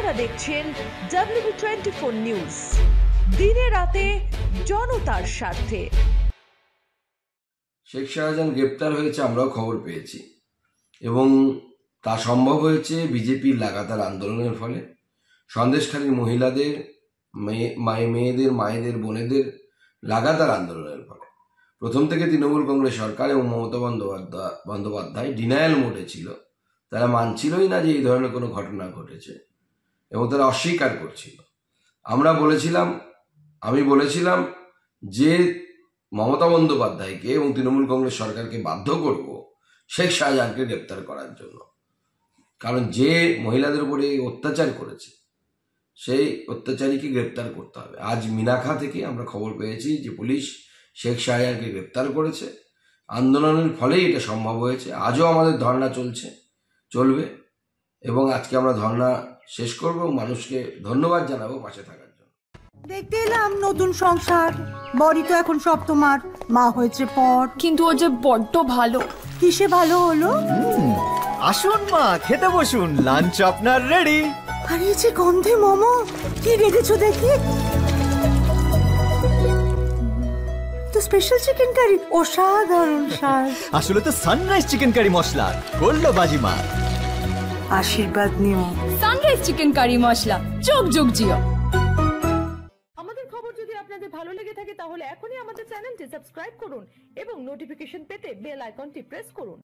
আপনারা দেখছেন WB24 news, দিনে রাতে জনতার স্বার্থে। শেখ শাহজাহান গ্রেপ্তার হয়েছে আমরাও খবর পেয়েছি, এবং তা সম্ভব হয়েছে বিজেপির লাগাতার আন্দোলনের ফলে। সন্দেশখালীর মহিলাদের, মেয়েদের, মায়েদের, বোনেদের লাগাতার আন্দোলনের ফলে। প্রথম থেকে তৃণমূল কংগ্রেস সরকার এবং মমতা বন্দ্যোপাধ্যায় ডিনায়াল মোডে ছিল। তারা মানছিলই না যে এই ধরনের কোনো ঘটনা ঘটেছে, এবং তারা অস্বীকার করছিল। আমি বলেছিলাম যে মমতা বন্দ্যোপাধ্যায়কে এবং তৃণমূল কংগ্রেস সরকারকে বাধ্য করব শেখ শাহজাহানকে গ্রেপ্তার করার জন্য, কারণ যে মহিলাদের উপরে অত্যাচার করেছে সেই অত্যাচারীকে গ্রেপ্তার করতে হবে। আজ মিনাখা থেকে আমরা খবর পেয়েছি যে পুলিশ শেখ শাহজাহানকে গ্রেপ্তার করেছে। আন্দোলনের ফলেই এটা সম্ভব হয়েছে। আজও আমাদের ধর্ণা চলবে, এবং আজকে আমরা ধর্ণা শেষ করব এবং মানুষকে ধন্যবাদ জানাবো পাশে থাকার জন্য। দেখতে এলাম নতুন সংসার, বড়ি তো এখন সব তোমার, মা হয়েছে পর। কিন্তু ও যে বড্ড ভালো। কিসে ভালো হলো? আসুন মা, খেতে বসুন, লাঞ্চ আপনার রেডি। আর এই যে গন্ধে মোমো, কি রেখেছো দেখি? তো স্পেশাল চিকেন কারি, অসাধারণ স্বাদ। আসলে তো সানরাইজ চিকেন কারি মশলা, গোল্ড বাজি মা। আশীর্বাদ নিও। সানরাইজ চিকেন কারি মশলা, যোগ যোগ জিও। আমাদের খবর যদি আপনাদের ভালো লেগে থাকে তাহলে এখনই আমাদের চ্যানেলটি সাবস্ক্রাইব করুন এবং নোটিফিকেশন পেতে বেল আইকনটি প্রেস করুন।